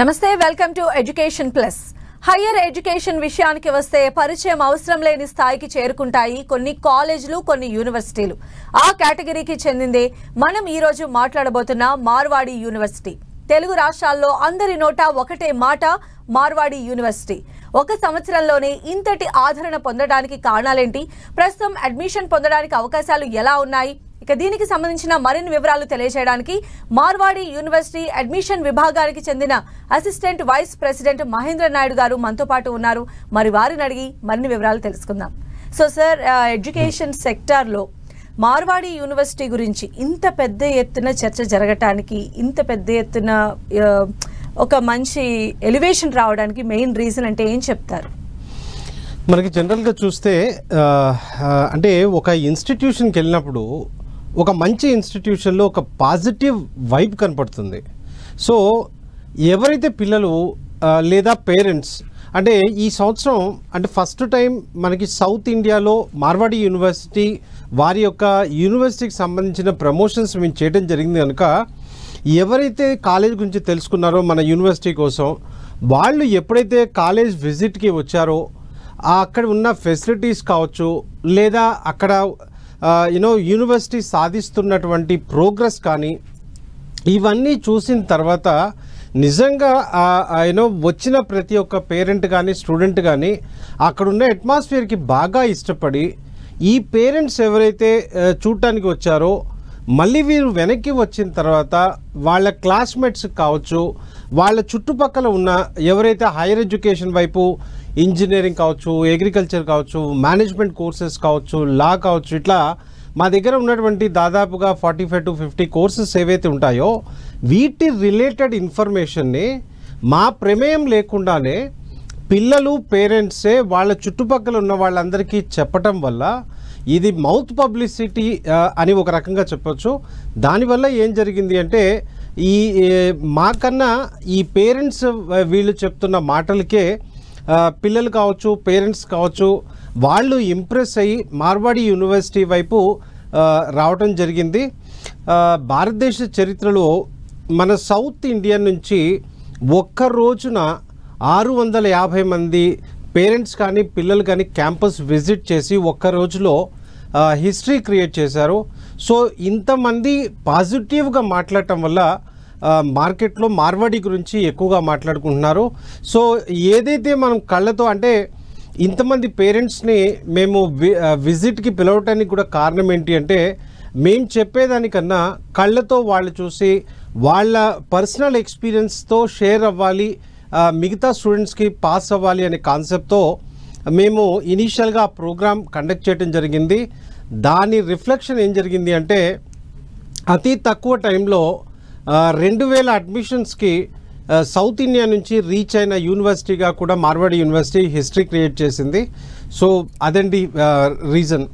నమస్తే welcome to education plus. Higher education విషయానికి వస్తే పరిచయం అవసరం లేని స్థాయికి చేరుకుంటాయి కొన్ని కాలేజీలు, కొన్ని యూనివర్సిటీలు. ఆ కేటగిరీకి చెందిందే మనం ఈ రోజు మాట్లాడబోతున్న మార్వాడి యూనివర్సిటీ. తెలుగు రాష్ట్రాల్లో అందరి నోట ఒకటే మాట మార్వాడి యూనివర్సిటీ. ఒక సంవత్సరంలోనే ఇంతటి ఆదరణ పొందడానికి కారణాలేంటి? ప్రస్తుతం అడ్మిషన్ పొందడానికి అవకాశాలు ఎలా ఉన్నాయి? ఇక దీనికి సంబంధించిన మరిన్ని వివరాలు తెలియజేయడానికి మార్వాడి యూనివర్సిటీ అడ్మిషన్ విభాగానికి చెందిన assistant vice president Mahendra Naidu గారు మనతో పాటు ఉన్నారు. మరి వారిని అడిగి మరిన్ని వివరాలు తెలుసుకుందాం. సో సార్, ఎడ్యుకేషన్ సెక్టార్లో మార్వాడి యూనివర్సిటీ గురించి ఇంత పెద్ద ఎత్తున చర్చ జరగటానికి, ఇంత పెద్ద ఎత్తున ఒక మంచి ఎలివేషన్ రావడానికి మెయిన్ రీజన్ అంటే ఏం చెప్తారు? మనకి జనరల్గా చూస్తే అంటే ఒక ఇన్స్టిట్యూషన్కి వెళ్ళినప్పుడు ఒక మంచి ఇన్స్టిట్యూషన్లో ఒక పాజిటివ్ వైబ్ కనపడుతుంది. సో ఎవరైతే పిల్లలు లేదా పేరెంట్స్ అంటే ఈ సంవత్సరం అంటే ఫస్ట్ టైం మనకి సౌత్ ఇండియాలో మార్వాడి యూనివర్సిటీ వారి యొక్క యూనివర్సిటీకి సంబంధించిన ప్రమోషన్స్ మేము చేయడం జరిగింది కనుక ఎవరైతే కాలేజ్ గురించి తెలుసుకున్నారో మన యూనివర్సిటీ కోసం, వాళ్ళు ఎప్పుడైతే కాలేజ్ విజిట్కి వచ్చారో అక్కడ ఉన్న ఫెసిలిటీస్ కావచ్చు, లేదా అక్కడ యూనివర్సిటీ సాధిస్తున్నటువంటి ప్రోగ్రెస్ కానీ ఇవన్నీ చూసిన తర్వాత నిజంగా వచ్చిన ప్రతి ఒక్క పేరెంట్ కానీ స్టూడెంట్ కానీ అక్కడున్న అట్మాస్ఫియర్కి బాగా ఇష్టపడి ఈ పేరెంట్స్ ఎవరైతే చూడటానికి వచ్చారో మళ్ళీ వీరు వెనక్కి వచ్చిన తర్వాత వాళ్ళ క్లాస్మేట్స్ కావచ్చు, వాళ్ళ చుట్టుపక్కల ఉన్న ఎవరైతే హైయర్ ఎడ్యుకేషన్ వైపు ఇంజనీరింగ్ కావచ్చు, అగ్రికల్చర్ కావచ్చు, మేనేజ్మెంట్ కోర్సెస్ కావచ్చు, లా కావచ్చు, ఇట్లా మా దగ్గర ఉన్నటువంటి దాదాపుగా 45 to 50 కోర్సెస్ ఏవైతే ఉంటాయో వీటి రిలేటెడ్ ఇన్ఫర్మేషన్ని మా ప్రమేయం లేకుండానే పిల్లలు పేరెంట్సే వాళ్ళ చుట్టుపక్కల ఉన్న వాళ్ళందరికీ చెప్పటం వల్ల ఇది మౌత్ పబ్లిసిటీ అని ఒక రకంగా చెప్పొచ్చు. దానివల్ల ఏం జరిగింది అంటే ఈ మాకన్నా ఈ పేరెంట్స్ వీళ్ళు చెప్తున్న మాటలకే పిల్లలు కావచ్చు, పేరెంట్స్ కావచ్చు, వాళ్ళు ఇంప్రెస్ అయ్యి మార్వాడి యూనివర్సిటీ వైపు రావటం జరిగింది. భారతదేశ చరిత్రలో మన సౌత్ ఇండియా నుంచి ఒక్క రోజున 650 మంది పేరెంట్స్ కానీ పిల్లలు కానీ క్యాంపస్ విజిట్ చేసి ఒక్క రోజులో హిస్టరీ క్రియేట్ చేశారు. సో ఇంతమంది పాజిటివ్గా మాట్లాడటం వల్ల మార్కెట్లో మార్వాడి గురించి ఎక్కువగా మాట్లాడుకుంటున్నారు. సో ఏదైతే మనం కళ్ళతో అంటే ఇంతమంది పేరెంట్స్ని మేము విజిట్కి పిలవటానికి కూడా కారణం ఏంటి అంటే మేము చెప్పేదానికన్నా కళ్ళతో వాళ్ళు చూసి వాళ్ళ పర్సనల్ ఎక్స్పీరియన్స్తో షేర్ అవ్వాలి, మిగతా స్టూడెంట్స్కి పాస్ అవ్వాలి అనే కాన్సెప్ట్తో మేము ఇనీషియల్గా ఆ ప్రోగ్రామ్ కండక్ట్ చేయడం జరిగింది. దాని రిఫ్లెక్షన్ ఏం జరిగింది అంటే అతి తక్కువ టైంలో 2000 అడ్మిషన్స్కి సౌత్ ఇండియా నుంచి రీచ్ అయిన యూనివర్సిటీగా కూడా మార్వాడి యూనివర్సిటీ హిస్టరీ క్రియేట్ చేసింది. సో అదండి రీజన్.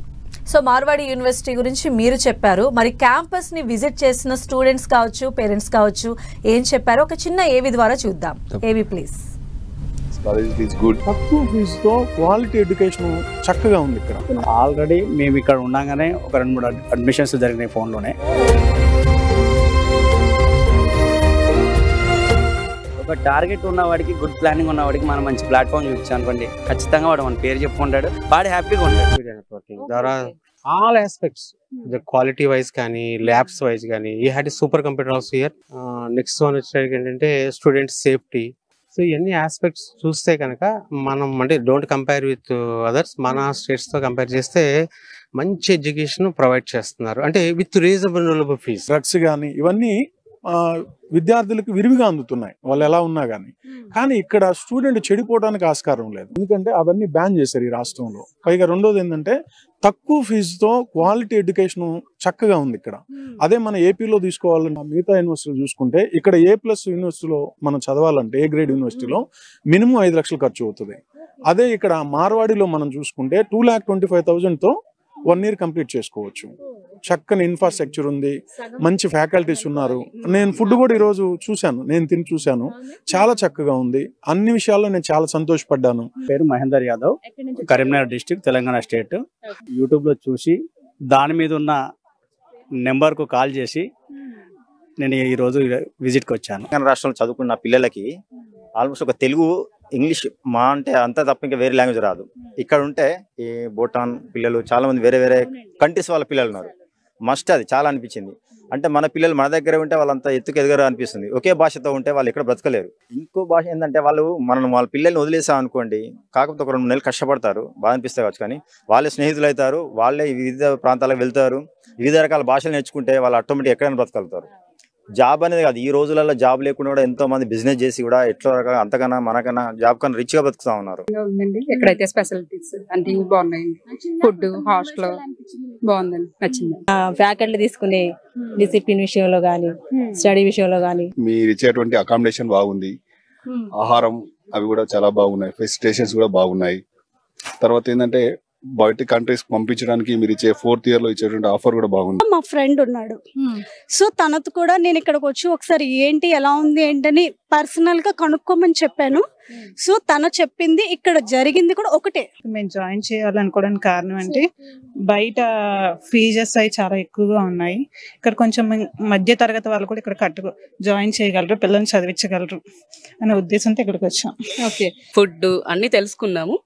సో మార్వాడి యూనివర్సిటీ గురించి మీరు చెప్పారు, మరి క్యాంపస్ని విజిట్ చేసిన స్టూడెంట్స్ కావచ్చు, పేరెంట్స్ కావచ్చు, ఏం చెప్పారో ఒక చిన్న ఏవి ద్వారా చూద్దాం. ఏవి ప్లీజ్. తక్కువ ఫీజుతో క్వాలిటీ ఎడ్యుకేషన్ చక్కగా ఉంది ఇక్కడ. ఆల్రెడీ మేము ఇక్కడ ఉండగానే ఒక 2-3 అడ్మిషన్స్ జరిగినాయి ఫోన్లోనే. ఒక టార్గెట్ ఉన్నవాడికి, గుడ్ ప్లానింగ్ ఉన్నవాడికి మనం మంచి ప్లాట్ఫామ్ చూపించాం అనుకోండి, ఖచ్చితంగా వాడు మన పేరు చెప్పుకుంటాడు, వాడు హ్యాపీగా ఉంటాడు. All aspects the quality wise కానీ ల్యాబ్స్ వైజ్ కానీ ఈ had super computer house here. Next one వచ్చేసరికి ఏంటంటే స్టూడెంట్స్ సేఫ్టీ. సో ఇవన్నీ ఆస్పెక్ట్స్ చూస్తే కనుక మనం అంటే డోంట్ కంపేర్ విత్ అదర్స్, మన స్టేట్స్తో కంపేర్ చేస్తే మంచి ఎడ్యుకేషన్ ప్రొవైడ్ చేస్తున్నారు, అంటే విత్ రీజనబుల్ ఫీజ్. డ్రగ్స్ కానీ ఇవన్నీ విద్యార్థులకు విరివిగా అందుతున్నాయి వాళ్ళు ఎలా ఉన్నా కానీ ఇక్కడ స్టూడెంట్ చెడిపోవడానికి ఆస్కారం లేదు, ఎందుకంటే అవన్నీ బ్యాన్ చేశారు ఈ రాష్ట్రంలో. పైగా రెండోది ఏంటంటే తక్కువ ఫీజుతో క్వాలిటీ ఎడ్యుకేషన్ చక్కగా ఉంది ఇక్కడ. అదే మన ఏపీలో తీసుకోవాలన్న మిగతా యూనివర్సిటీలు చూసుకుంటే ఇక్కడ A+ యూనివర్సిటీలో మనం చదవాలంటే A గ్రేడ్ యూనివర్సిటీలో మినిమం 5 లక్షలు ఖర్చు అవుతుంది. అదే ఇక్కడ మార్వాడిలో మనం చూసుకుంటే 2,25,000తో 1 year కంప్లీట్ చేసుకోవచ్చు. చక్కని ఇన్ఫ్రాస్ట్రక్చర్ ఉంది, మంచి ఫ్యాకల్టీస్ ఉన్నారు. నేను ఫుడ్ కూడా ఈరోజు చూశాను, నేను తిని చూశాను, చాలా చక్కగా ఉంది. అన్ని విషయాల్లో నేను చాలా సంతోషపడ్డాను. పేరు మహేందర్ యాదవ్, కరీంనగర్ డిస్ట్రిక్ట్, తెలంగాణ స్టేట్. యూట్యూబ్లో చూసి దాని మీద ఉన్న నెంబర్కు కాల్ చేసి నేను ఈరోజు విజిట్కి వచ్చాను. తెలంగాణ రాష్ట్రంలో చదువుకున్న పిల్లలకి ఆల్మోస్ట్ ఒక తెలుగు ఇంగ్లీష్ మా అంటే అంతా తప్ప ఇంకా వేరే లాంగ్వేజ్ రాదు. ఇక్కడ ఉంటే ఈ భూటాన్ పిల్లలు చాలా మంది వేరే వేరే కంట్రీస్ వాళ్ళ పిల్లలు ఉన్నారు. మస్ట్ అది చాలా అనిపించింది. అంటే మన పిల్లలు మన దగ్గర ఉంటే వాళ్ళంతా ఎత్తుకు ఎదగరు అనిపిస్తుంది. ఒకే భాషతో ఉంటే వాళ్ళు ఎక్కడ బ్రతకలేరు. ఇంకో భాష ఏంటంటే వాళ్ళ పిల్లల్ని వదిలేసాం అనుకోండి, కాకపోతే ఒక 2 నెలలు కష్టపడతారు, బాగా అనిపిస్తాయి కావచ్చు, కానీ వాళ్ళే స్నేహితులు అవుతారు, వాళ్ళే వివిధ ప్రాంతాలకు వెళ్తారు, వివిధ రకాల భాషలు నేర్చుకుంటే వాళ్ళు ఆటోమేటిక్ ఎక్కడైనా బ్రతకగలుగుతారు. జాబ్ అనేది కాదు, ఈ రోజులలో జాబ్ లేకుండా కూడా ఎంతో మంది బిజినెస్ చేసి కూడా ఎట్లా రకాల అంతకన్నా మనకన్నా జాబ్ కన్నా రిచ్ గా బతుకుతా ఉన్నారు. ఎక్కడైతే ఫెసిలిటీస్ అన్ని బాగున్నాయండి, ఫుడ్ హాస్టల్ బాగుందండి, నచ్చింది. ఫ్యాకల్టీ తీసుకునే డిసిప్లిన్ విషయంలో గానీ స్టడీ విషయంలో గానీ మీరు ఇచ్చేటువంటి అకామిడేషన్ బాగుంది, ఆహారం అవి కూడా చాలా బాగున్నాయి, ఫెసిలిటేషన్స్ కూడా బాగున్నాయి. తర్వాత ఏంటంటే బయట కంట్రీస్ పంపించడానికి మీరు ఇచ్చే 4th year లో ఇచ్చేటువంటి ఆఫర్ కూడా బాగుంది. మా ఫ్రెండ్ ఉన్నాడు, సో తనతో కూడా నేను ఇక్కడికి వచ్చి ఒకసారి ఏంటి ఎలా ఉంది ఏంటని పర్సనల్ గా కనుక్కోమని చెప్పాను. సో తను చెప్పింది ఇక్కడ జరిగింది కూడా ఒకటే. మేము జాయిన్ చేయాలనుకోవడానికి కారణం అంటే బయట ఫీజెస్ అవి చాలా ఎక్కువగా ఉన్నాయి, ఇక్కడ కొంచెం మధ్య తరగతి వాళ్ళు కూడా ఇక్కడ జాయిన్ చేయగలరు, పిల్లల్ని చదివించగలరు అనే ఉద్దేశంతో ఇక్కడికి వచ్చాం. ఓకే, ఫుడ్ అన్ని తెలుసుకున్నాము.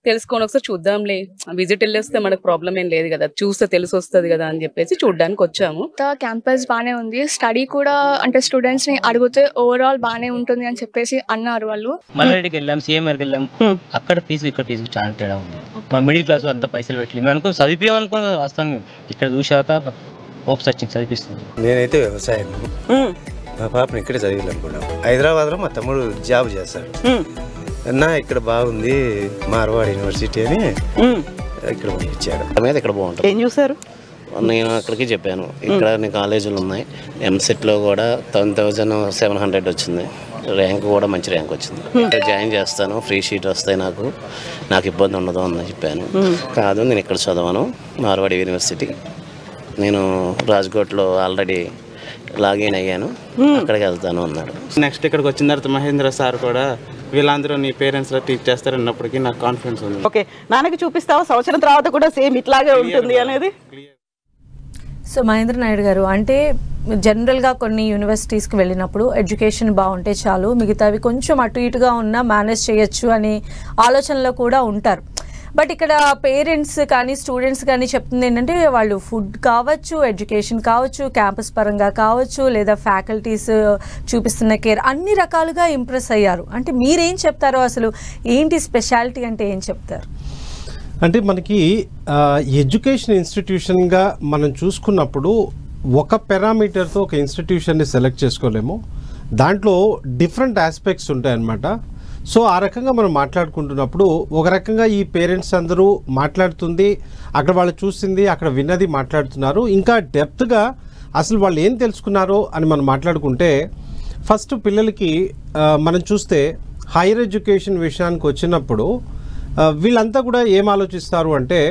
తెలుసుకొని ఒకసారి చూద్దాంలే, విజిట్ వెళ్ళేస్తే మనకు ప్రాబ్లం ఏం లేదు కదా, చూస్తే తెలిసి వస్తుంది కదా అని చెప్పేసి చూడడానికి వచ్చాము. క్యాంపస్ బానే ఉంది, స్టడీ కూడా అంటే స్టూడెంట్స్ ని అడిగితే ఓవరాల్ బానే ఉంటుంది అని చెప్పేసి అన్నారు వాళ్ళు. మల్లారెడ్డికి వెళ్ళాం, సిఎంఆర్కి వెళ్ళాం, అక్కడ ఫీజు ఇక్కడ ఫీజు చాలా తేడా ఉంది. మా మిడిల్ క్లాస్ అంత పైసలు పెట్టలేదు, మేము అనుకో చదివిపోయామనుకో వస్తాను, ఇక్కడ చూశాక హోప్స్ వచ్చింది చదివిస్తుంది. నేనైతే వ్యవసాయం, మా పాపను ఇక్కడే చదివాలనుకున్నాం. హైదరాబాద్లో మా తమ్ముడు జాబ్ చేస్తాడు, అన్నా ఇక్కడ బాగుంది మార్వాడి యూనివర్సిటీ అని ఇక్కడ పంపించాడు. మీద ఇక్కడ బాగుంటుంది. ఏం చూసారు? నేను అక్కడికి చెప్పాను, ఇక్కడ అన్ని కాలేజీలు ఉన్నాయి, ఎంసెట్లో కూడా 10,700 వచ్చింది, ర్యాంక్ కూడా మంచి ర్యాంక్ వచ్చింది. ఇక్కడ జాయిన్ చేస్తాను, ఫ్రీ షీట్ వస్తాయి, నాకు ఇబ్బంది ఉండదు అని చెప్పాను. కాదు నేను ఇక్కడ చదవను, మార్వాడి యూనివర్సిటీ, నేను రాజ్కోట్లో ఆల్రెడీ లాగిన్ అయ్యాను, అక్కడికి వెళ్తాను అన్నాడు. నెక్స్ట్ ఇక్కడికి వచ్చిన తర్వాత మహేంద్ర సార్ కూడా వీళ్ళందరూ నీ పేరెంట్స్ లో టీచ్ చేస్తారు అన్నప్పటికీ నాకు కాన్ఫిడెన్స్ ఉంది. ఓకే, నాన్నకి చూపిస్తావా సంవత్సరం తర్వాత కూడా సేమ్ ఇట్లాగే ఉంటుంది అనేది? సో మహేంద్ర నాయుడు గారు, అంటే జనరల్గా కొన్ని యూనివర్సిటీస్కి వెళ్ళినప్పుడు ఎడ్యుకేషన్ బాగుంటే చాలు, మిగతావి కొంచెం అటు ఇటుగా ఉన్నా మేనేజ్ చేయొచ్చు అనే ఆలోచనలో కూడా ఉంటారు. బట్ ఇక్కడ పేరెంట్స్ కానీ స్టూడెంట్స్ కానీ చెప్తుంది ఏంటంటే వాళ్ళు ఫుడ్ కావచ్చు, ఎడ్యుకేషన్ కావచ్చు, క్యాంపస్ పరంగా కావచ్చు, లేదా ఫ్యాకల్టీస్ చూపిస్తున్న కేర్ అన్ని రకాలుగా ఇంప్రెస్ అయ్యారు. అంటే మీరేం చెప్తారో, అసలు ఏంటి స్పెషాలిటీ అంటే ఏం చెప్తారు? అంటే మనకి ఎడ్యుకేషన్ ఇన్స్టిట్యూషన్గా మనం చూసుకున్నప్పుడు ఒక పారామీటర్తో ఒక ఇన్స్టిట్యూషన్ని సెలెక్ట్ చేసుకోలేము, దాంట్లో డిఫరెంట్ ఆస్పెక్ట్స్ ఉంటాయన్నమాట. సో ఆ రకంగా మనం మాట్లాడుకుంటున్నప్పుడు ఒక రకంగా ఈ పేరెంట్స్ అందరూ మాట్లాడుతుంది, అక్కడ వాళ్ళు చూసింది, అక్కడ విన్నది మాట్లాడుతున్నారు. ఇంకా డెప్త్గా అసలు వాళ్ళు ఏం తెలుసుకున్నారో అని మనం మాట్లాడుకుంటే, ఫస్ట్ పిల్లలకి మనం చూస్తే హైయర్ ఎడ్యుకేషన్ విషయానికి వచ్చినప్పుడు వీళ్ళంతా కూడా ఏం ఆలోచిస్తారు అంటే,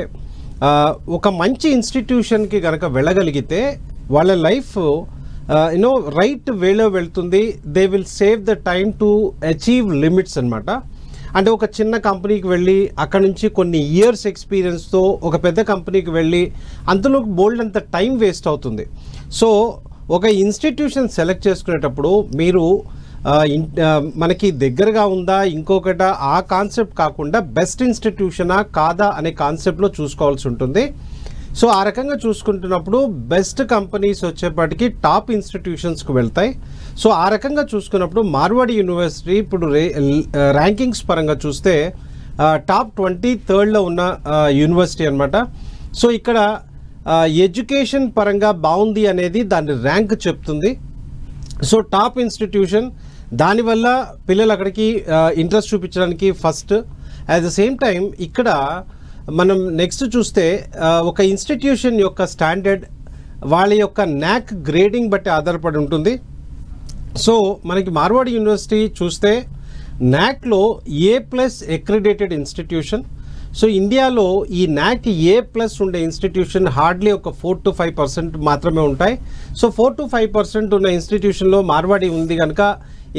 ఒక మంచి ఇన్స్టిట్యూషన్కి కనుక వెళ్ళగలిగితే వాళ్ళ లైఫ్ రైట్ వేలో వెళ్తుంది, they will save the time to achieve limits అనమాట. అంటే ఒక చిన్న కంపెనీకి వెళ్ళి అక్కడ నుంచి కొన్ని ఇయర్స్ ఎక్స్పీరియన్స్తో ఒక పెద్ద కంపెనీకి వెళ్ళి అందులో బోల్డ్ అంత టైం వేస్ట్ అవుతుంది. సో ఒక ఇన్స్టిట్యూషన్ సెలెక్ట్ చేసుకునేటప్పుడు మీరు మనకి దగ్గరగా ఉందా ఇంకొకట ఆ కాన్సెప్ట్ కాకుండా బెస్ట్ ఇన్స్టిట్యూషనా కాదా అనే కాన్సెప్ట్లో చూసుకోవాల్సి ఉంటుంది. సో ఆ రకంగా చూసుకుంటున్నప్పుడు బెస్ట్ కంపెనీస్ వచ్చేప్పటికి టాప్ ఇన్స్టిట్యూషన్స్కి వెళ్తాయి. సో ఆ రకంగా చూసుకున్నప్పుడు మార్వాడి యూనివర్సిటీ ఇప్పుడు ర్యాంకింగ్స్ పరంగా చూస్తే టాప్ 23rd ఉన్న యూనివర్సిటీ అనమాట. సో ఇక్కడ ఎడ్యుకేషన్ పరంగా బాగుంది అనేది దాని ర్యాంక్ చెప్తుంది. సో టాప్ ఇన్స్టిట్యూషన్, దానివల్ల పిల్లలు అక్కడికి ఇంట్రెస్ట్ చూపించడానికి first. At the same time ఇక్కడ మనం నెక్స్ట్ చూస్తే ఒక ఇన్స్టిట్యూషన్ యొక్క స్టాండర్డ్ వాళ్ళ యొక్క నాక్ గ్రేడింగ్ బట్టి ఆధారపడి ఉంటుంది. సో మనకి మార్వాడి యూనివర్సిటీ చూస్తే నాక్లో A+ అక్రిడేటెడ్ ఇన్స్టిట్యూషన్. సో ఇండియాలో ఈ నాక్ A+ ఉండే ఇన్స్టిట్యూషన్ హార్డ్లీ ఒక 4 to 5% మాత్రమే ఉంటాయి. సో 4 to 5% ఉన్న ఇన్స్టిట్యూషన్లో మార్వాడి ఉంది కనుక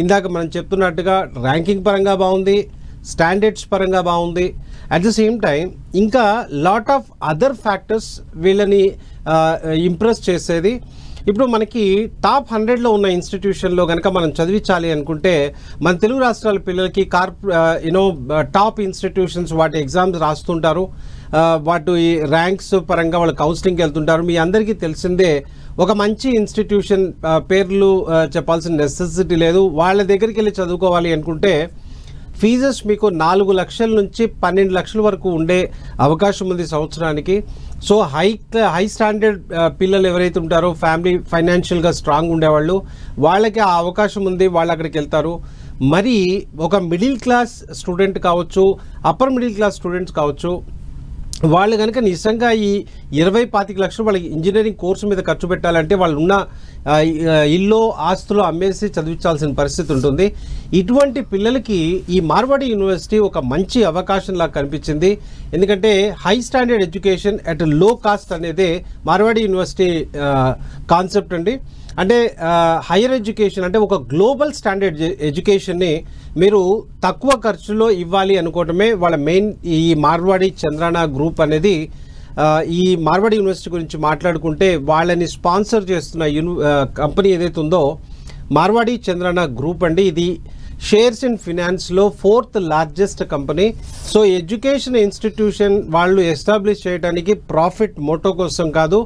ఇందాక మనం చెప్తున్నట్టుగా ర్యాంకింగ్ పరంగా బాగుంది, స్టాండర్డ్స్ పరంగా బాగుంది. అట్ ద సేమ్ టైం ఇంకా లాట్ ఆఫ్ అదర్ ఫ్యాక్టర్స్ వీళ్ళని ఇంప్రెస్ చేసేది. ఇప్పుడు మనకి టాప్ 100లో ఉన్న ఇన్స్టిట్యూషన్లో కనుక మనం చదివించాలి అనుకుంటే మన తెలుగు రాష్ట్రాల పిల్లలకి టాప్ ఇన్స్టిట్యూషన్స్ వాటి ఎగ్జామ్స్ రాస్తుంటారు, వాటి ర్యాంక్స్ పరంగా వాళ్ళు కౌన్సిలింగ్కి వెళ్తుంటారు. మీ అందరికీ తెలిసిందే ఒక మంచి ఇన్స్టిట్యూషన్ పేర్లు చెప్పాల్సిన నెసెసిటీ లేదు. వాళ్ళ దగ్గరికి వెళ్ళి చదువుకోవాలి అనుకుంటే ఫీజెస్ మీకు 4 లక్షల నుంచి 12 లక్షల వరకు ఉండే అవకాశం ఉంది సంవత్సరానికి. సో హై స్టాండర్డ్ పిల్లలు ఎవరైతే ఉంటారో ఫ్యామిలీ ఫైనాన్షియల్గా స్ట్రాంగ్ ఉండేవాళ్ళు వాళ్ళకి ఆ అవకాశం ఉంది, వాళ్ళు అక్కడికి వెళ్తారు. మరి ఒక మిడిల్ క్లాస్ స్టూడెంట్ కావచ్చు, అప్పర్ మిడిల్ క్లాస్ స్టూడెంట్స్ కావచ్చు, వాళ్ళు కనుక నిజంగా ఈ 20-25 లక్షలు వాళ్ళకి ఇంజనీరింగ్ కోర్సు మీద ఖర్చు పెట్టాలంటే వాళ్ళు ఉన్న ఇల్లు ఆస్తులు అమ్మేసి చదివించాల్సిన పరిస్థితి ఉంటుంది. ఇటువంటి పిల్లలకి ఈ మార్వాడి యూనివర్సిటీ ఒక మంచి అవకాశంలా కనిపించింది. ఎందుకంటే high standard education at low cost అనేది మార్వాడి యూనివర్సిటీ కాన్సెప్ట్ అండి. అంటే హైయర్ ఎడ్యుకేషన్ అంటే ఒక గ్లోబల్ స్టాండర్డ్ ఎడ్యుకేషన్ని మీరు తక్కువ ఖర్చులో ఇవ్వాలి అనుకోవటమే వాళ్ళ మెయిన్. ఈ మార్వాడి చంద్రానా గ్రూప్ అనేది ఈ మార్వాడి యూనివర్సిటీ గురించి మాట్లాడుకుంటే వాళ్ళని స్పాన్సర్ చేస్తున్న కంపెనీ ఏదైతే ఉందో మార్వాడి చంద్రానా గ్రూప్ అండి. ఇది షేర్స్ ఇన్ ఫినాన్స్లో 4th largest company. So education institution వాళ్ళు ఎస్టాబ్లిష్ చేయడానికి ప్రాఫిట్ మోటో కోసం కాదు,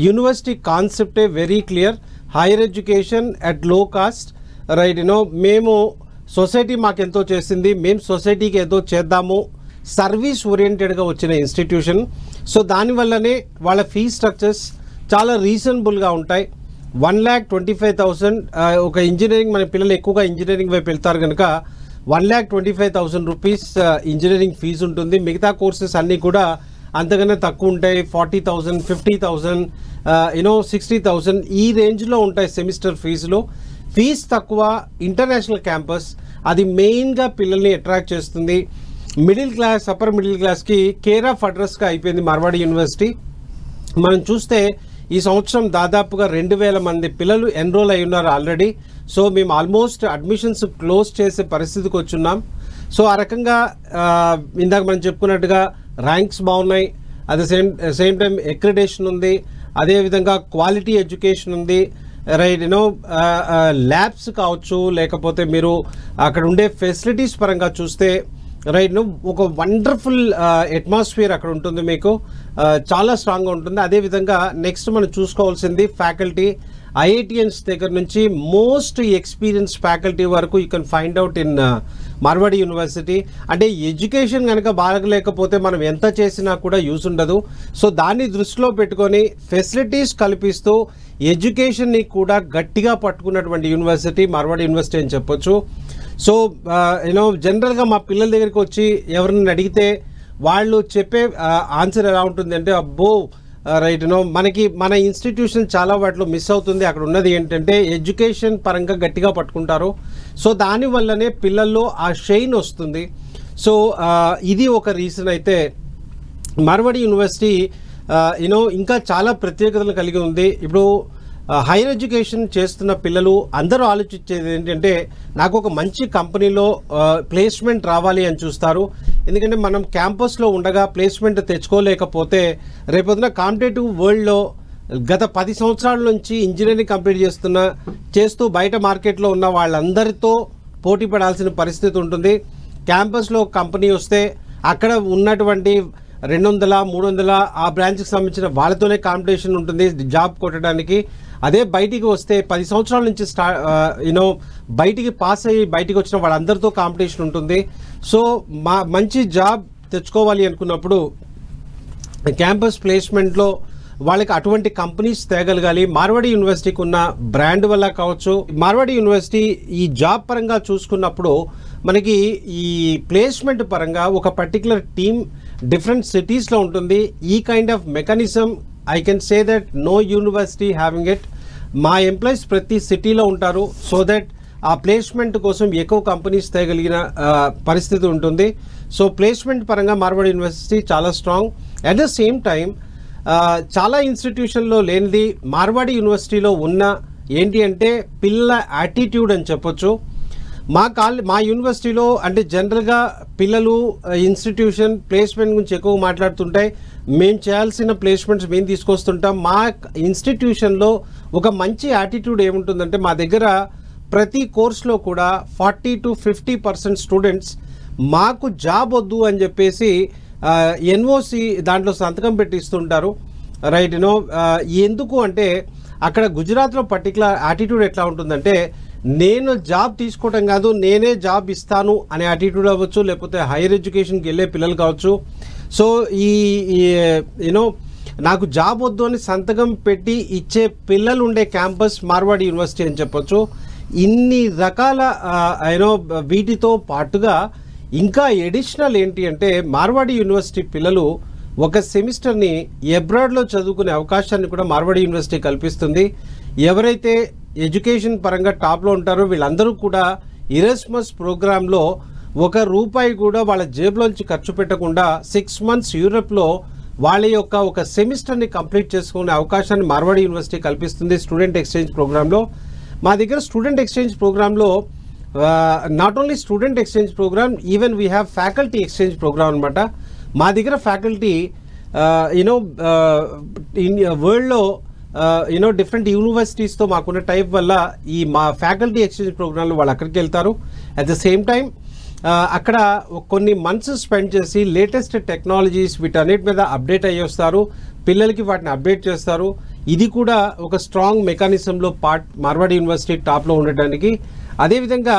యూనివర్సిటీ కాన్సెప్టే very clear. Higher education at low cost, right. మేము సొసైటీ మాకెంతో చేసింది, మేము సొసైటీకి ఏదో చేద్దాము, సర్వీస్ ఓరియంటెడ్గా వచ్చిన ఇన్స్టిట్యూషన్. సో దానివల్లనే వాళ్ళ ఫీ స్ట్రక్చర్స్ చాలా రీజనబుల్గా ఉంటాయి. 1,25,000 ఒక ఇంజనీరింగ్, మన పిల్లలు ఎక్కువగా ఇంజనీరింగ్ వైపు వెళ్తారు కనుక 1,25,000 రూపీస్ ఇంజనీరింగ్ ఫీజు ఉంటుంది. మిగతా కోర్సెస్ అన్నీ కూడా అంతకన్నా తక్కువ ఉంటాయి. 40,000, 50,000, 60,000 ఈ రేంజ్లో ఉంటాయి సెమిస్టర్ ఫీజులో. ఫీజు తక్కువ, ఇంటర్నేషనల్ క్యాంపస్, అది మెయిన్గా పిల్లల్ని అట్రాక్ట్ చేస్తుంది. మిడిల్ క్లాస్, అప్పర్ మిడిల్ క్లాస్కి కేర్ ఆఫ్ అడ్రస్గా అయిపోయింది మార్వాడి యూనివర్సిటీ. మనం చూస్తే ఈ సంవత్సరం దాదాపుగా 2,000 మంది పిల్లలు ఎన్రోల్ అయి ఉన్నారు ఆల్రెడీ. సో మేము ఆల్మోస్ట్ అడ్మిషన్స్ క్లోజ్ చేసే పరిస్థితికి వచ్చున్నాం. సో ఆ రకంగా ఇందాక మనం చెప్పుకున్నట్టుగా ర్యాంక్స్ బాగున్నాయి, at the same time accreditation ఉంది, అదేవిధంగా క్వాలిటీ ఎడ్యుకేషన్ ఉంది, రైట్. ల్యాబ్స్ కావచ్చు, లేకపోతే మీరు అక్కడ ఉండే ఫెసిలిటీస్ పరంగా చూస్తే రైట్ ఒక వండర్ఫుల్ అట్మాస్ఫియర్ అక్కడ ఉంటుంది, మీకు చాలా స్ట్రాంగ్గా ఉంటుంది. అదేవిధంగా నెక్స్ట్ మనం చూసుకోవాల్సింది ఫ్యాకల్టీ. ఐఐటిఎన్స్ దగ్గర నుంచి మోస్ట్ ఎక్స్పీరియన్స్ ఫ్యాకల్టీ వరకు you can find out in Marwadi university. అంటే ఎడ్యుకేషన్ కనుక బాగలేకపోతే మనం ఎంత చేసినా కూడా యూజ్ ఉండదు. సో దాన్ని దృష్టిలో పెట్టుకొని ఫెసిలిటీస్ కల్పిస్తూ ఎడ్యుకేషన్ని కూడా గట్టిగా పట్టుకున్నటువంటి యూనివర్సిటీ మార్వాడి యూనివర్సిటీ అని చెప్పొచ్చు. సో జనరల్గా మా పిల్లల దగ్గరికి వచ్చి ఎవరిని అడిగితే వాళ్ళు చెప్పే ఆన్సర్ ఎలా ఉంటుంది అంటే, అబ్బో రైట్ మనకి మన ఇన్స్టిట్యూషన్ చాలా వాటిలో మిస్ అవుతుంది, అక్కడ ఉన్నది ఏంటంటే ఎడ్యుకేషన్ పరంగా గట్టిగా పట్టుకుంటారు. సో దానివల్లనే పిల్లల్లో ఆ షైన్ వస్తుంది. సో ఇది ఒక రీజన్. అయితే మార్వాడి యూనివర్సిటీ ఇంకా చాలా ప్రత్యేకతలు కలిగి ఉంది. ఇప్పుడు హైయర్ ఎడ్యుకేషన్ చేస్తున్న పిల్లలు అందరూ ఆలోచించేది ఏంటంటే నాకు ఒక మంచి కంపెనీలో ప్లేస్మెంట్ రావాలి అని చూస్తారు. ఎందుకంటే మనం క్యాంపస్లో ఉండగా ప్లేస్మెంట్ తెచ్చుకోలేకపోతే రేపొద్దున కాంపిటేటివ్ వరల్డ్లో గత 10 సంవత్సరాల నుంచి ఇంజనీరింగ్ కంప్లీట్ చేస్తూ బయట మార్కెట్లో ఉన్న వాళ్ళందరితో పోటీ పడాల్సిన పరిస్థితి ఉంటుంది. క్యాంపస్లో కంపెనీ వస్తే అక్కడ ఉన్నటువంటి 200-300 ఆ బ్రాంచ్కి సంబంధించిన వాళ్ళతోనే కాంపిటీషన్ ఉంటుంది జాబ్ కొట్టడానికి. అదే బయటికి వస్తే 10 సంవత్సరాల నుంచి బయటికి పాస్ అయ్యి బయటికి వచ్చిన వాళ్ళందరితో కాంపిటీషన్ ఉంటుంది. సో మంచి జాబ్ తెచ్చుకోవాలి అనుకున్నప్పుడు క్యాంపస్ ప్లేస్మెంట్లో వాళ్ళకి అటువంటి కంపెనీస్ తేగలగాలి. మార్వాడి యూనివర్సిటీకి ఉన్న బ్రాండ్ వల్ల కావచ్చు. మార్వాడి యూనివర్సిటీ ఈ జాబ్ పరంగా చూసుకున్నప్పుడు మనకి ఈ ప్లేస్మెంట్ పరంగా ఒక పర్టికులర్ టీమ్ డిఫరెంట్ సిటీస్లో ఉంటుంది. ఈ kind of mechanism I can say that no university having it. మా ఎంప్లాయీస్ ప్రతి సిటీలో ఉంటారు. సో దట్ ఆ ప్లేస్మెంట్ కోసం ఎక్కువ కంపెనీస్ తేగలిగిన పరిస్థితి ఉంటుంది. సో ప్లేస్మెంట్ పరంగా మార్వాడి యూనివర్సిటీ చాలా strong. At the same time చాలా ఇన్స్టిట్యూషన్లో లేనిది మార్వాడి యూనివర్సిటీలో ఉన్న ఏంటి అంటే పిల్లల యాటిట్యూడ్ అని చెప్పొచ్చు. మా యూనివర్సిటీలో అంటే జనరల్గా పిల్లలు ఇన్స్టిట్యూషన్ ప్లేస్మెంట్ గురించి ఎక్కువ మాట్లాడుతుంటాయి. మేము చేయాల్సిన ప్లేస్మెంట్స్ మేము తీసుకొస్తుంటాం. మా ఇన్స్టిట్యూషన్లో ఒక మంచి యాటిట్యూడ్ ఏముంటుందంటే మా దగ్గర ప్రతి కోర్సులో కూడా 40 to 50% స్టూడెంట్స్ మాకు జాబ్ వద్దు అని చెప్పేసి ఎన్ఓసి దాంట్లో సంతకం పెట్టిస్తుంటారు. రైట్ యూనో ఎందుకు అంటే అక్కడ గుజరాత్లో పర్టికులర్ యాటిట్యూడ్ ఎట్లా ఉంటుందంటే నేను జాబ్ తీసుకోవటం కాదు నేనే జాబ్ ఇస్తాను అనే యాటిట్యూడ్ అవ్వచ్చు, లేకపోతే హైయర్ ఎడ్యుకేషన్కి వెళ్ళే పిల్లలు కావచ్చు. సో ఈ యూనో నాకు జాబ్ వద్దు అని సంతకం పెట్టి ఇచ్చే పిల్లలు ఉండే క్యాంపస్ మార్వాడి యూనివర్సిటీ అని చెప్పొచ్చు. ఇన్ని రకాల యూనో వీటితో పాటుగా ఇంకా ఎడిషనల్ ఏంటి అంటే మార్వాడి యూనివర్సిటీ పిల్లలు ఒక సెమిస్టర్ని అబ్రాడ్లో చదువుకునే అవకాశాన్ని కూడా మార్వాడి యూనివర్సిటీ కల్పిస్తుంది. ఎవరైతే ఎడ్యుకేషన్ పరంగా టాప్లో ఉంటారో వీళ్ళందరూ కూడా ఇరస్మస్ ప్రోగ్రాంలో ₹1 కూడా వాళ్ళ జేబులోంచి ఖర్చు పెట్టకుండా 6 months యూరప్లో వాళ్ళ యొక్క ఒక సెమిస్టర్ని కంప్లీట్ చేసుకునే అవకాశాన్ని మార్వాడి యూనివర్సిటీ కల్పిస్తుంది స్టూడెంట్ ఎక్స్చేంజ్ ప్రోగ్రాంలో. మా దగ్గర స్టూడెంట్ ఎక్స్చేంజ్ ప్రోగ్రాంలో not only student exchange program, even we have faculty exchange program అనమాట. మా దగ్గర ఫ్యాకల్టీ యూనో వరల్డ్లో యూనో డిఫరెంట్ యూనివర్సిటీస్తో మాకున్న టైప్ వల్ల ఈ మా ఫ్యాకల్టీ ఎక్స్చేంజ్ ప్రోగ్రాంలో వాళ్ళు అక్కడికి వెళ్తారు. అట్ ద సేమ్ టైం అక్కడ కొన్ని మంత్స్ స్పెండ్ చేసి లేటెస్ట్ టెక్నాలజీస్ వీటన్నిటి మీద అప్డేట్ అయ్యి వస్తారు, పిల్లలకి వాటిని అప్డేట్ చేస్తారు. ఇది కూడా ఒక స్ట్రాంగ్ మెకానిజంలో పార్ట్ మార్వాడి యూనివర్సిటీ టాప్లో ఉండటానికి. అదేవిధంగా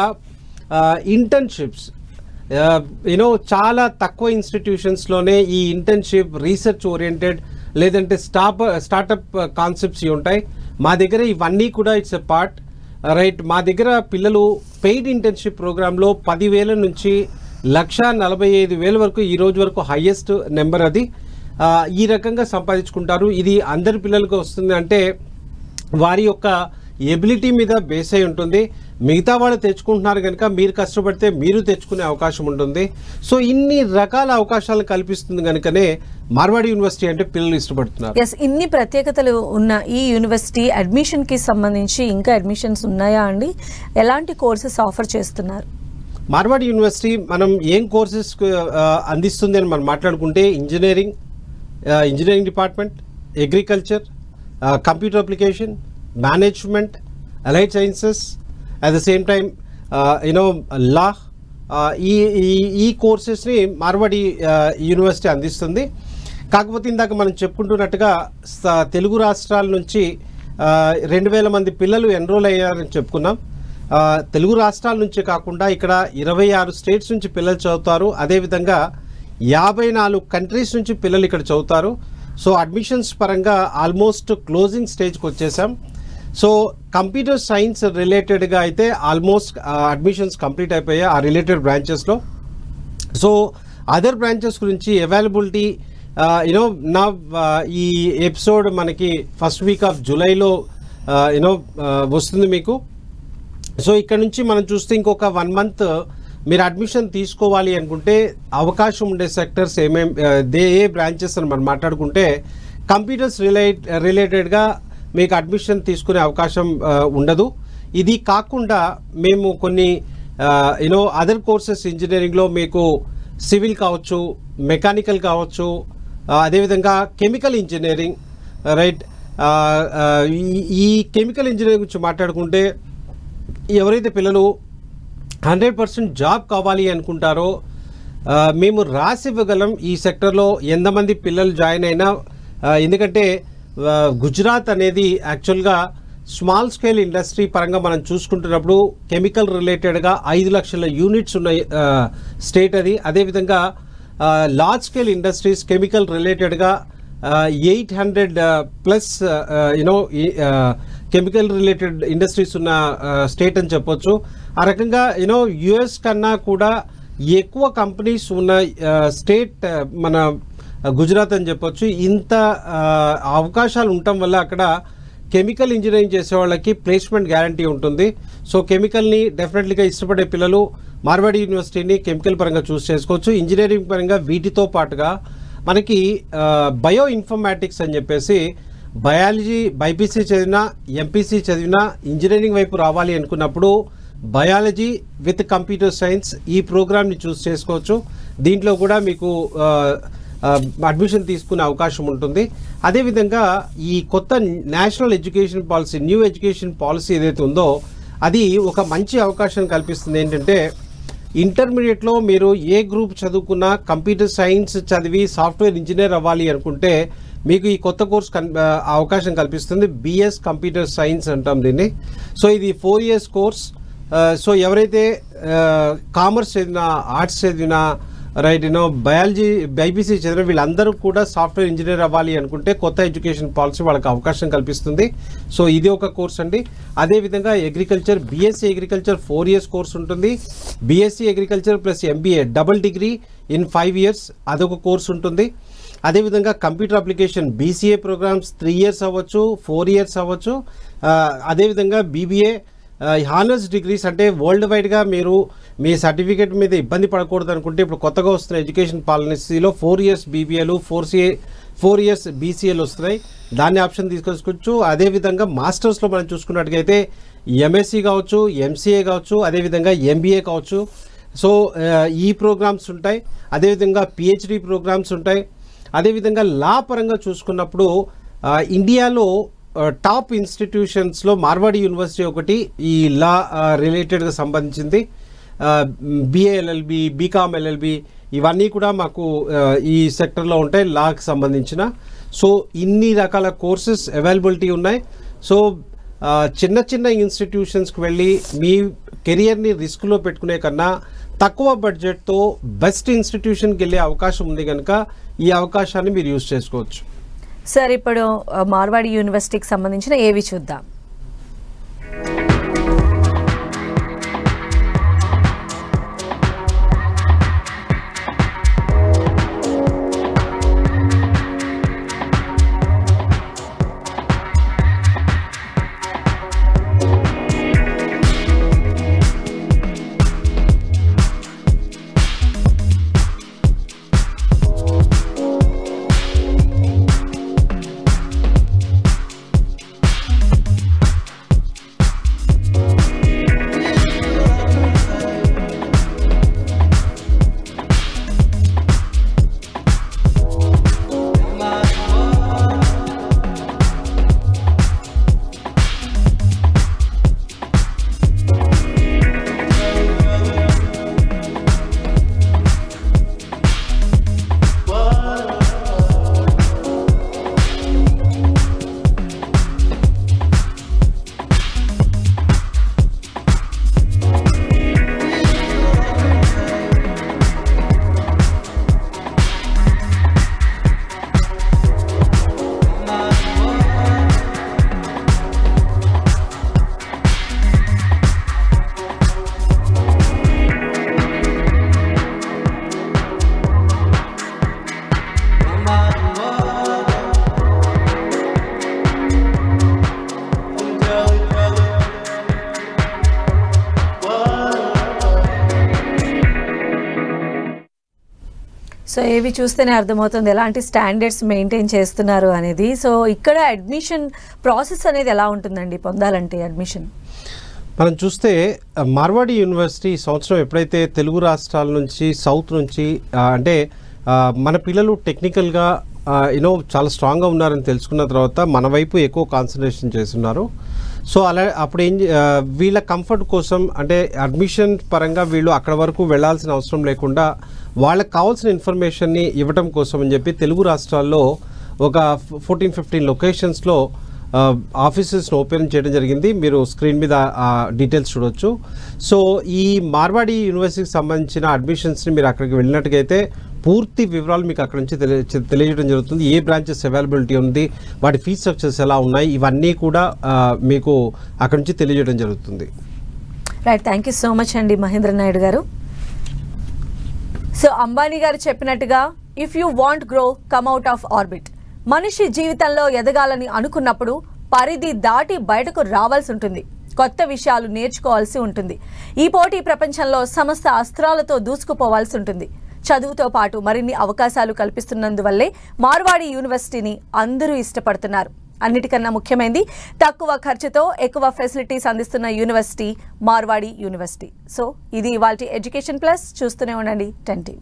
ఇంటర్న్షిప్స్ యూనో చాలా తక్కువ ఇన్స్టిట్యూషన్స్లోనే ఈ ఇంటర్న్షిప్ రీసెర్చ్ ఓరియంటెడ్ లేదంటే స్టార్టప్ కాన్సెప్ట్స్ ఉంటాయి. మా దగ్గర ఇవన్నీ కూడా ఇట్స్ ఎ పార్ట్. రైట్, మా దగ్గర పిల్లలు పెయిడ్ ఇంటర్న్షిప్ ప్రోగ్రాంలో 10,000 నుంచి 1,45,000 వరకు ఈ రోజు వరకు హైయెస్ట్ నెంబర్ అది. ఈ రకంగా సంపాదించుకుంటారు. ఇది అందరి పిల్లలకు వస్తుంది అంటే వారి యొక్క ఎబిలిటీ మీద బేస్ అయి ఉంటుంది. మిగతా వాళ్ళు తెచ్చుకుంటున్నారు కనుక మీరు కష్టపడితే మీరు తెచ్చుకునే అవకాశం ఉంటుంది. సో ఇన్ని రకాల అవకాశాలను కల్పిస్తుంది కనుకనే మార్వాడి యూనివర్సిటీ అంటే పిల్లలు ఇష్టపడుతున్నారు. ఎస్, ఇన్ని ప్రత్యేకతలు ఉన్న ఈ యూనివర్సిటీ అడ్మిషన్కి సంబంధించి ఇంకా అడ్మిషన్స్ ఉన్నాయా అండి? ఎలాంటి కోర్సెస్ ఆఫర్ చేస్తున్నారు? మార్వాడి యూనివర్సిటీ మనం ఏం కోర్సెస్ అందిస్తుంది అని మనం మాట్లాడుకుంటే engineering department, agriculture, computer application, management, allied sciences, at the same time you know law, ఈ కోర్సెస్ని మార్వాడి యూనివర్సిటీ అందిస్తుంది. కాకపోతే ఇందాక మనం చెప్పుకుంటున్నట్టుగా తెలుగు రాష్ట్రాల నుంచి 2,000 మంది పిల్లలు ఎన్రోల్ అయ్యారని చెప్పుకున్నాం. తెలుగు రాష్ట్రాల నుంచే కాకుండా ఇక్కడ 26 స్టేట్స్ నుంచి పిల్లలు చదువుతారు. అదేవిధంగా 54 కంట్రీస్ నుంచి పిల్లలు ఇక్కడ చదువుతారు. సో అడ్మిషన్స్ పరంగా ఆల్మోస్ట్ క్లోజింగ్ స్టేజ్కి వచ్చేసాం. సో కంప్యూటర్ సైన్స్ రిలేటెడ్గా అయితే ఆల్మోస్ట్ అడ్మిషన్స్ కంప్లీట్ అయిపోయాయి ఆ రిలేటెడ్ బ్రాంచెస్లో. సో అదర్ బ్రాంచెస్ గురించి అవైలబిలిటీ యూనో నా ఈ ఎపిసోడ్ మనకి ఫస్ట్ వీక్ ఆఫ్ జూలైలో యూనో వస్తుంది మీకు. సో ఇక్కడ నుంచి మనం చూస్తే ఇంకొక 1 month మీరు అడ్మిషన్ తీసుకోవాలి అనుకుంటే అవకాశం ఉండే సెక్టర్స్ ఏ బ్రాంచెస్ అని మనం మాట్లాడుకుంటే కంప్యూటర్స్ రిలేటెడ్గా మీకు అడ్మిషన్ తీసుకునే అవకాశం ఉండదు. ఇది కాకుండా మేము కొన్ని యూనో అదర్ కోర్సెస్ ఇంజనీరింగ్లో మీకు సివిల్ కావచ్చు, మెకానికల్ కావచ్చు, అదేవిధంగా కెమికల్ ఇంజనీరింగ్. రైట్, ఈ కెమికల్ ఇంజనీరింగ్ గురించి మాట్లాడుకుంటే ఎవరైతే పిల్లలు 100% జాబ్ కావాలి అనుకుంటారో మేము రాసి ఇవ్వగలం ఈ సెక్టర్లో ఎంతమంది పిల్లలు జాయిన్ అయినా. ఎందుకంటే గుజరాత్ అనేది యాక్చువల్గా స్మాల్ స్కేల్ ఇండస్ట్రీ పరంగా మనం చూసుకుంటున్నప్పుడు కెమికల్ రిలేటెడ్గా 5 లక్షల యూనిట్స్ ఉన్న స్టేట్ అది. అదేవిధంగా లార్జ్ స్కేల్ ఇండస్ట్రీస్ కెమికల్ రిలేటెడ్గా 800+ యూనో కెమికల్ రిలేటెడ్ ఇండస్ట్రీస్ ఉన్న స్టేట్ అని చెప్పొచ్చు. ఆ రకంగా యూనో యుఎస్ కన్నా కూడా ఎక్కువ కంపెనీస్ ఉన్న స్టేట్ మన గుజరాత్ అని చెప్పొచ్చు. ఇంత అవకాశాలు ఉండటం వల్ల అక్కడ కెమికల్ ఇంజనీరింగ్ చేసే వాళ్ళకి ప్లేస్మెంట్ గ్యారంటీ ఉంటుంది. సో కెమికల్ని డెఫినెట్లీగా ఇష్టపడే పిల్లలు మార్వాడి యూనివర్సిటీని కెమికల్ పరంగా చూస్ చేసుకోవచ్చు. ఇంజనీరింగ్ పరంగా వీటితో పాటుగా మనకి బయో ఇన్ఫర్మాటిక్స్ అని చెప్పేసి బయాలజీ బైపీసీ చదివినా ఎంపీసీ చదివినా ఇంజనీరింగ్ వైపు రావాలి అనుకున్నప్పుడు బయాలజీ విత్ కంప్యూటర్ సైన్స్ ఈ ప్రోగ్రామ్ని చూస్ చేసుకోవచ్చు. దీంట్లో కూడా మీకు అడ్మిషన్ తీసుకునే అవకాశం ఉంటుంది. అదేవిధంగా ఈ కొత్త national education policy, new education policy ఏదైతే ఉందో అది ఒక మంచి అవకాశం కల్పిస్తుంది. ఏంటంటే ఇంటర్మీడియట్లో మీరు ఏ గ్రూప్ చదువుకున్నా కంప్యూటర్ సైన్స్ చదివి సాఫ్ట్వేర్ ఇంజనీర్ అవ్వాలి అనుకుంటే మీకు ఈ కొత్త కోర్స్ అవకాశం కల్పిస్తుంది. బిఎస్ కంప్యూటర్ సైన్స్ అంటాం దీన్ని. సో ఇది 4 years కోర్స్. సో ఎవరైతే కామర్స్ చదివినా, ఆర్ట్స్ చదివినా, రైట్ బయాలజీ, బైపీసీ చదివిన వీళ్ళందరూ కూడా సాఫ్ట్వేర్ ఇంజనీర్ అవ్వాలి అనుకుంటే కొత్త ఎడ్యుకేషన్ పాలసీ వాళ్ళకి అవకాశం కల్పిస్తుంది. సో ఇది ఒక కోర్స్ అండి. అదేవిధంగా agriculture, BSc agriculture 4 years course ఉంటుంది. BSc agriculture plus MBA double degree in 5 years అదొక కోర్స్ ఉంటుంది. అదేవిధంగా computer application BCA programs 3 years అవ్వచ్చు, 4 years అవ్వచ్చు. అదేవిధంగా బీబీఏ హానర్స్ డిగ్రీస్ అంటే వరల్డ్ వైడ్గా మీరు మీ సర్టిఫికేట్ మీద ఇబ్బంది పడకూడదు అనుకుంటే ఇప్పుడు కొత్తగా వస్తున్న ఎడ్యుకేషన్ పాలసీలో 4 years బీబీఏలు, 4 years బీసీఏలు వస్తున్నాయి. దాన్ని ఆప్షన్ తీసుకొచ్చుకోవచ్చు. అదేవిధంగా మాస్టర్స్లో మనం చూసుకున్నట్టుగైతే ఎంఎస్సీ కావచ్చు, ఎంసీఏ కావచ్చు, అదేవిధంగా ఎంబీఏ కావచ్చు. సో ఈ ప్రోగ్రామ్స్ ఉంటాయి. అదేవిధంగా పిహెచ్డి ప్రోగ్రామ్స్ ఉంటాయి. అదేవిధంగా లా పరంగా చూసుకున్నప్పుడు ఇండియాలో టాప్ ఇన్స్టిట్యూషన్స్లో మార్వాడి యూనివర్సిటీ ఒకటి ఈ లా రిలేటెడ్గా సంబంధించింది. బిఏ ఎల్ఎల్బి, బీకామ్ ఎల్ఎల్బి ఇవన్నీ కూడా మాకు ఈ సెక్టర్లో ఉంటాయి లాకి సంబంధించిన. సో ఇన్ని రకాల కోర్సెస్ అవైలబిలిటీ ఉన్నాయి. సో చిన్న చిన్న ఇన్స్టిట్యూషన్స్కి వెళ్ళి మీ కెరియర్ని రిస్క్లో పెట్టుకునే కన్నా తక్కువ బడ్జెట్తో బెస్ట్ ఇన్స్టిట్యూషన్కి వెళ్ళే అవకాశం ఉంది కనుక ఈ అవకాశాన్ని మీరు యూజ్ చేసుకోవచ్చు. సార్ ఇప్పుడు మార్వాడి యూనివర్సిటీకి సంబంధించిన ఏవి చూద్దాం. సో ఏవి చూస్తేనే అర్థమవుతుంది ఎలాంటి స్టాండర్డ్స్ మెయింటైన్ చేస్తున్నారు అనేది. సో ఇక్కడ అడ్మిషన్ ప్రాసెస్ అనేది ఎలా ఉంటుందండి పొందాలంటే అడ్మిషన్? మనం చూస్తే మార్వాడి యూనివర్సిటీ సంవత్సరం ఎప్పుడైతే తెలుగు రాష్ట్రాల నుంచి సౌత్ నుంచి అంటే మన పిల్లలు టెక్నికల్గా చాలా స్ట్రాంగ్గా ఉన్నారని తెలుసుకున్న తర్వాత మన వైపు ఎక్కువ కాన్సన్ట్రేషన్ చేస్తున్నారు. సో అలా అప్పుడు వీళ్ళ కంఫర్ట్ కోసం అంటే అడ్మిషన్ పరంగా వీళ్ళు అక్కడ వరకు వెళ్ళాల్సిన అవసరం లేకుండా వాళ్ళకి కావాల్సిన ఇన్ఫర్మేషన్ని ఇవ్వటం కోసం అని చెప్పి తెలుగు రాష్ట్రాల్లో ఒక 14-15 లొకేషన్స్లో ఆఫీసెస్ని ఓపెన్ చేయడం జరిగింది. మీరు స్క్రీన్ మీద డీటెయిల్స్ చూడొచ్చు. సో ఈ మార్వాడి యూనివర్సిటీకి సంబంధించిన అడ్మిషన్స్ని మీరు అక్కడికి వెళ్ళినట్టుగైతే పూర్తి వివరాలు మీకు అక్కడ నుంచి తెలియజేయడం జరుగుతుంది. ఏ బ్రాంచెస్ అవైలబిలిటీ ఉంది, వాటి ఫీజ్ స్ట్రక్చర్స్ ఎలా ఉన్నాయి, ఇవన్నీ కూడా మీకు అక్కడ నుంచి తెలియజేయడం జరుగుతుంది. Right, thank you so much అండి మహేంద్ర నాయుడు గారు. సో అంబానీ గారు చెప్పినట్టుగా if you want grow come out of orbit. మనిషి జీవితంలో ఎదగాలని అనుకున్నప్పుడు పరిధి దాటి బయటకు రావాల్సి ఉంటుంది, కొత్త విషయాలు నేర్చుకోవాల్సి ఉంటుంది. ఈ పోటీ ప్రపంచంలో సమస్త అస్త్రాలతో దూసుకుపోవాల్సి ఉంటుంది. చదువుతో పాటు మరిన్ని అవకాశాలు కల్పిస్తున్నందువల్లే మార్వాడి యూనివర్సిటీని అందరూ ఇష్టపడుతున్నారు. అన్నిటికన్నా ముఖ్యమైనది తక్కువ ఖర్చుతో ఎక్కువ ఫెసిలిటీస్ అందిస్తున్న యూనివర్సిటీ మార్వాడి యూనివర్సిటీ. సో ఇది ఇవాల్టి ఎడ్యుకేషన్ ప్లస్. చూస్తూనే ఉండండి 10 TV.